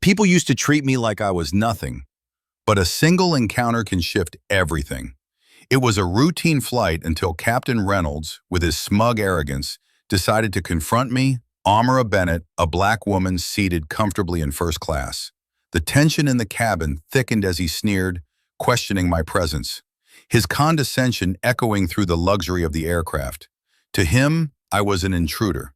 People used to treat me like I was nothing, but a single encounter can shift everything. It was a routine flight until Captain Reynolds, with his smug arrogance, decided to confront me, Amara Bennett, a black woman seated comfortably in first class. The tension in the cabin thickened as he sneered, questioning my presence, his condescension echoing through the luxury of the aircraft. To him, I was an intruder.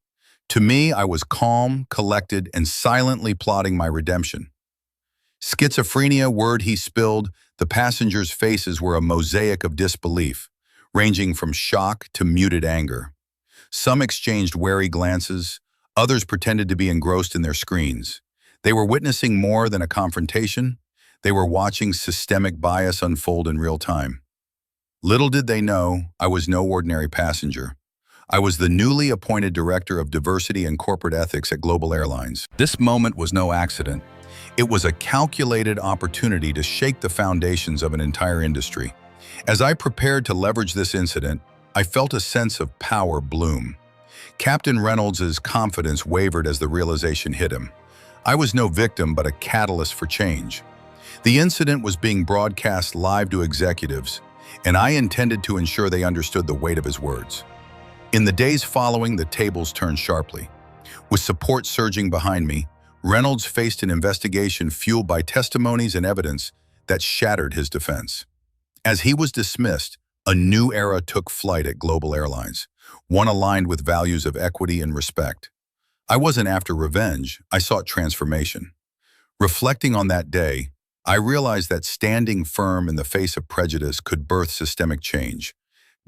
To me, I was calm, collected, and silently plotting my redemption. Schizophrenia, word he spilled, the passengers' faces were a mosaic of disbelief, ranging from shock to muted anger. Some exchanged wary glances, others pretended to be engrossed in their screens. They were witnessing more than a confrontation. They were watching systemic bias unfold in real time. Little did they know, I was no ordinary passenger. I was the newly appointed Director of Diversity and Corporate Ethics at Global Airlines. This moment was no accident. It was a calculated opportunity to shake the foundations of an entire industry. As I prepared to leverage this incident, I felt a sense of power bloom. Captain Reynolds' confidence wavered as the realization hit him. I was no victim, but a catalyst for change. The incident was being broadcast live to executives, and I intended to ensure they understood the weight of his words. In the days following, the tables turned sharply. With support surging behind me, Reynolds faced an investigation fueled by testimonies and evidence that shattered his defense. As he was dismissed, a new era took flight at Global Airlines, one aligned with values of equity and respect. I wasn't after revenge, I sought transformation. Reflecting on that day, I realized that standing firm in the face of prejudice could birth systemic change,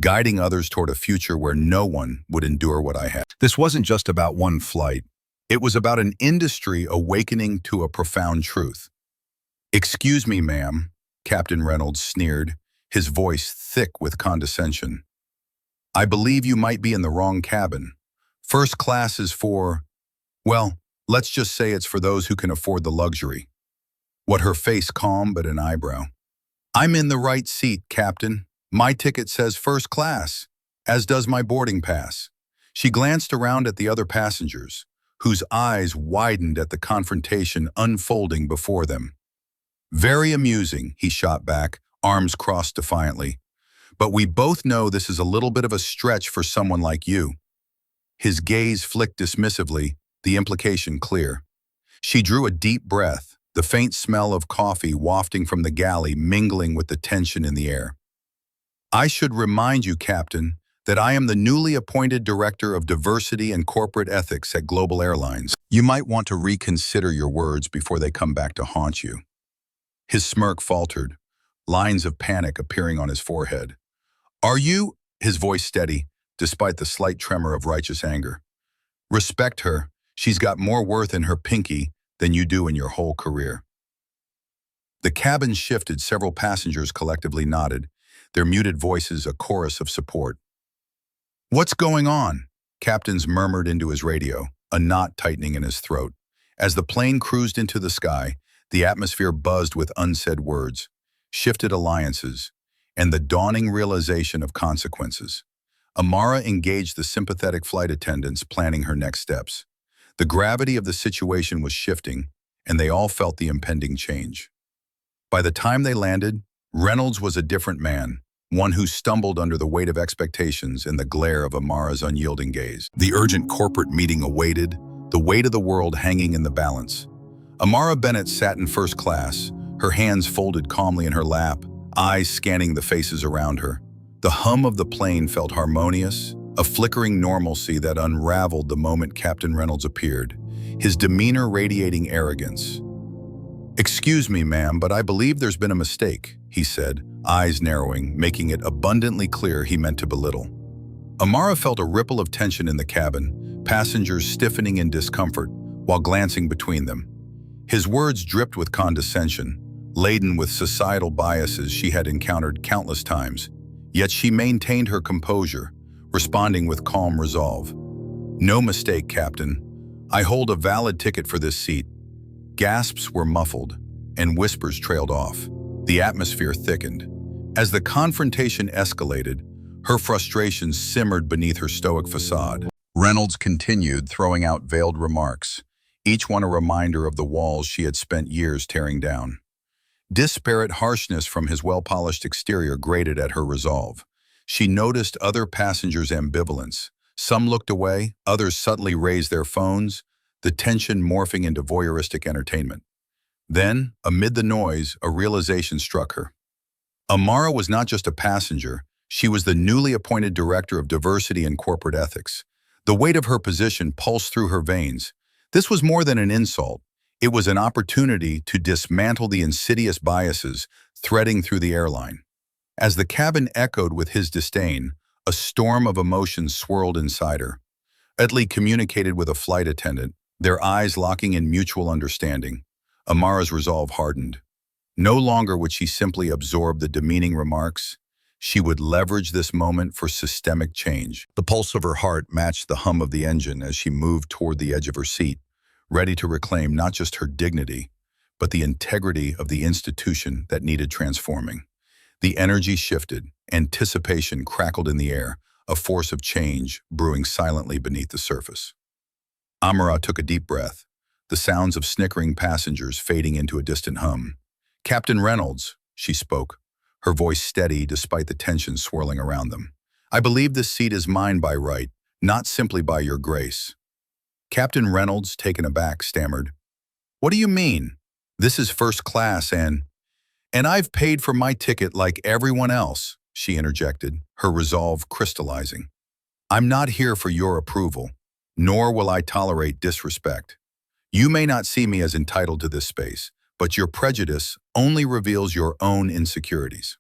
guiding others toward a future where no one would endure what I had. This wasn't just about one flight. It was about an industry awakening to a profound truth. "Excuse me, ma'am," Captain Reynolds sneered, his voice thick with condescension. "I believe you might be in the wrong cabin. First class is for, well, let's just say it's for those who can afford the luxury." What her face calm but an eyebrow. "I'm in the right seat, Captain. My ticket says first class, as does my boarding pass." She glanced around at the other passengers, whose eyes widened at the confrontation unfolding before them. "Very amusing," he shot back, arms crossed defiantly. "But we both know this is a little bit of a stretch for someone like you." His gaze flicked dismissively, the implication clear. She drew a deep breath, the faint smell of coffee wafting from the galley mingling with the tension in the air. "I should remind you, Captain, that I am the newly appointed Director of Diversity and Corporate Ethics at Global Airlines. You might want to reconsider your words before they come back to haunt you." His smirk faltered, lines of panic appearing on his forehead. "Are you?" His voice steady, despite the slight tremor of righteous anger. "Respect her. She's got more worth in her pinky than you do in your whole career." The cabin shifted, several passengers collectively nodded, their muted voices a chorus of support. "What's going on?" Captains murmured into his radio, a knot tightening in his throat. As the plane cruised into the sky, the atmosphere buzzed with unsaid words, shifted alliances, and the dawning realization of consequences. Amara engaged the sympathetic flight attendants planning her next steps. The gravity of the situation was shifting, and they all felt the impending change. By the time they landed, Reynolds was a different man, one who stumbled under the weight of expectations in the glare of Amara's unyielding gaze. The urgent corporate meeting awaited, the weight of the world hanging in the balance. Amara Bennett sat in first class, her hands folded calmly in her lap, eyes scanning the faces around her. The hum of the plane felt harmonious, a flickering normalcy that unraveled the moment Captain Reynolds appeared, his demeanor radiating arrogance. "Excuse me, ma'am, but I believe there's been a mistake," he said, eyes narrowing, making it abundantly clear he meant to belittle. Amara felt a ripple of tension in the cabin, passengers stiffening in discomfort while glancing between them. His words dripped with condescension, laden with societal biases she had encountered countless times, yet she maintained her composure, responding with calm resolve. "No mistake, Captain. I hold a valid ticket for this seat." Gasps were muffled, and whispers trailed off. The atmosphere thickened. As the confrontation escalated, her frustration simmered beneath her stoic facade. Reynolds continued, throwing out veiled remarks, each one a reminder of the walls she had spent years tearing down. Disparate harshness from his well-polished exterior grated at her resolve. She noticed other passengers' ambivalence. Some looked away, others subtly raised their phones, the tension morphing into voyeuristic entertainment. Then, amid the noise, a realization struck her. Amara was not just a passenger, she was the newly appointed director of diversity and corporate ethics. The weight of her position pulsed through her veins. This was more than an insult. It was an opportunity to dismantle the insidious biases threading through the airline. As the cabin echoed with his disdain, a storm of emotions swirled inside her. Utley communicated with a flight attendant, their eyes locking in mutual understanding. Amara's resolve hardened. No longer would she simply absorb the demeaning remarks. She would leverage this moment for systemic change. The pulse of her heart matched the hum of the engine as she moved toward the edge of her seat, ready to reclaim not just her dignity, but the integrity of the institution that needed transforming. The energy shifted, anticipation crackled in the air, a force of change brewing silently beneath the surface. Amara took a deep breath, the sounds of snickering passengers fading into a distant hum. "Captain Reynolds," she spoke, her voice steady despite the tension swirling around them. "I believe this seat is mine by right, not simply by your grace." Captain Reynolds, taken aback, stammered, "What do you mean? This is first class and I've paid for my ticket like everyone else," she interjected, her resolve crystallizing. "I'm not here for your approval, nor will I tolerate disrespect. You may not see me as entitled to this space, but your prejudice only reveals your own insecurities."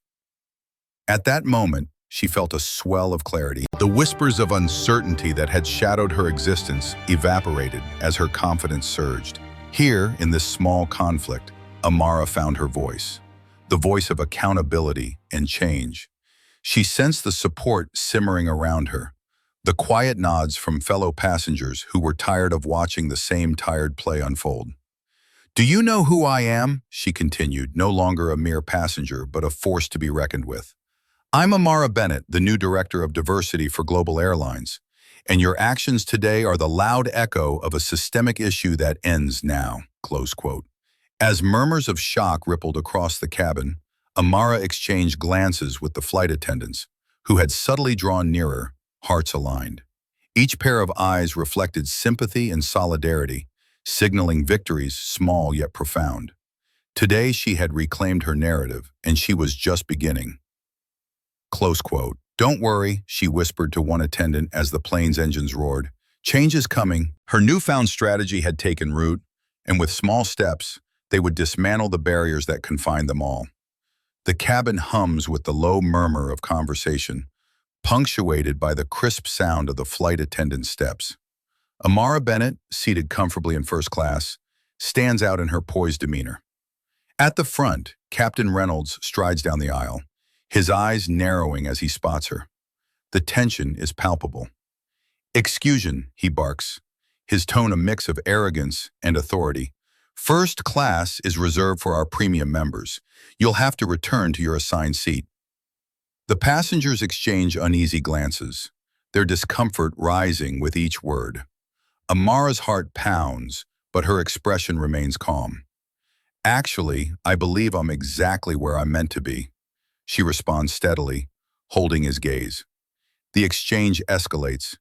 At that moment, she felt a swell of clarity. The whispers of uncertainty that had shadowed her existence evaporated as her confidence surged. Here, in this small conflict, Amara found her voice, the voice of accountability and change. She sensed the support simmering around her, the quiet nods from fellow passengers who were tired of watching the same tired play unfold. "Do you know who I am?" she continued, no longer a mere passenger, but a force to be reckoned with. "I'm Amara Bennett, the new Director of Diversity for Global Airlines, and your actions today are the loud echo of a systemic issue that ends now." Close quote. As murmurs of shock rippled across the cabin, Amara exchanged glances with the flight attendants, who had subtly drawn nearer, hearts aligned. Each pair of eyes reflected sympathy and solidarity, signaling victories small yet profound. Today she had reclaimed her narrative, and she was just beginning. Close quote. "Don't worry," she whispered to one attendant as the plane's engines roared. "Change is coming." Her newfound strategy had taken root, and with small steps, they would dismantle the barriers that confined them all. The cabin hums with the low murmur of conversation, punctuated by the crisp sound of the flight attendant's steps. Amara Bennett, seated comfortably in first class, stands out in her poised demeanor. At the front, Captain Reynolds strides down the aisle, his eyes narrowing as he spots her. The tension is palpable. "Exclusion," he barks, his tone a mix of arrogance and authority. "First class is reserved for our premium members. You'll have to return to your assigned seat." The passengers exchange uneasy glances, their discomfort rising with each word. Amara's heart pounds, but her expression remains calm. "Actually, I believe I'm exactly where I'm meant to be," she responds steadily, holding his gaze. The exchange escalates.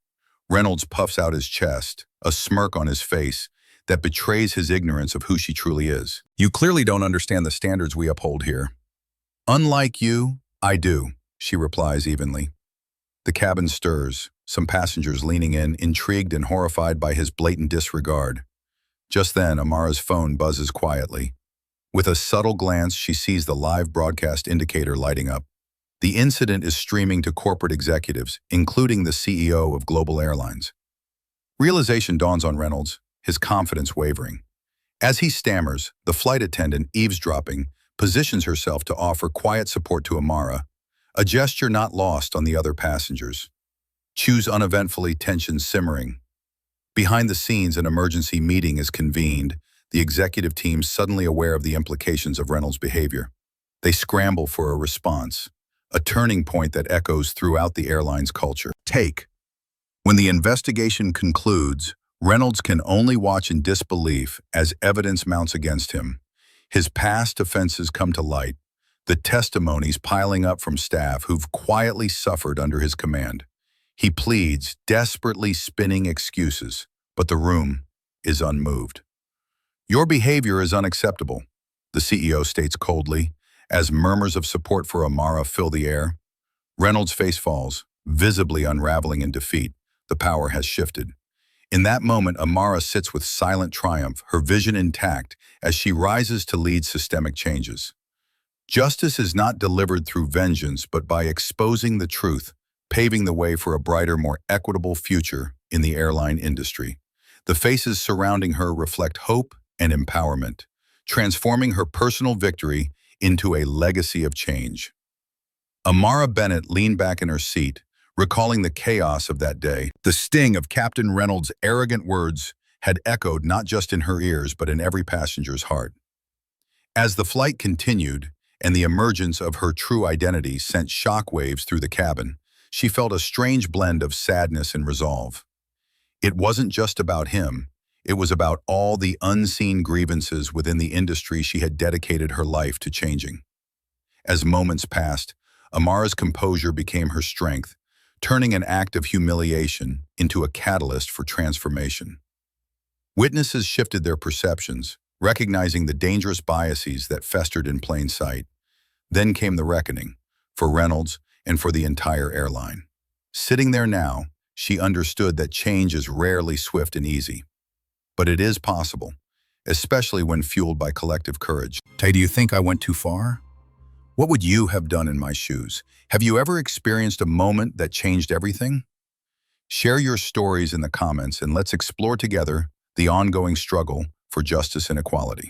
Reynolds puffs out his chest, a smirk on his face that betrays his ignorance of who she truly is. "You clearly don't understand the standards we uphold here." "Unlike you, I do," she replies evenly. The cabin stirs, some passengers leaning in, intrigued and horrified by his blatant disregard. Just then, Amara's phone buzzes quietly. With a subtle glance, she sees the live broadcast indicator lighting up. The incident is streaming to corporate executives, including the CEO of Global Airlines. Realization dawns on Reynolds, his confidence wavering. As he stammers, the flight attendant, eavesdropping, positions herself to offer quiet support to Amara, a gesture not lost on the other passengers. Choose uneventfully, tension simmering. Behind the scenes, an emergency meeting is convened, the executive team suddenly aware of the implications of Reynolds' behavior. They scramble for a response, a turning point that echoes throughout the airline's culture. Take. When the investigation concludes, Reynolds can only watch in disbelief as evidence mounts against him. His past offenses come to light, the testimonies piling up from staff who've quietly suffered under his command. He pleads, desperately spinning excuses, but the room is unmoved. "Your behavior is unacceptable," the CEO states coldly, as murmurs of support for Amara fill the air. Reynolds' face falls, visibly unraveling in defeat. The power has shifted. In that moment, Amara sits with silent triumph, her vision intact, as she rises to lead systemic changes. Justice is not delivered through vengeance, but by exposing the truth, paving the way for a brighter, more equitable future in the airline industry. The faces surrounding her reflect hope and empowerment, transforming her personal victory into a legacy of change. Amara Bennett leaned back in her seat, recalling the chaos of that day. The sting of Captain Reynolds' arrogant words had echoed not just in her ears, but in every passenger's heart. As the flight continued, and the emergence of her true identity sent shockwaves through the cabin, she felt a strange blend of sadness and resolve. It wasn't just about him, it was about all the unseen grievances within the industry she had dedicated her life to changing. As moments passed, Amara's composure became her strength, turning an act of humiliation into a catalyst for transformation. Witnesses shifted their perceptions, recognizing the dangerous biases that festered in plain sight. Then came the reckoning, for Reynolds and for the entire airline. Sitting there now, she understood that change is rarely swift and easy. But it is possible, especially when fueled by collective courage. Tay, do you think I went too far? What would you have done in my shoes? Have you ever experienced a moment that changed everything? Share your stories in the comments and let's explore together the ongoing struggle for justice and equality.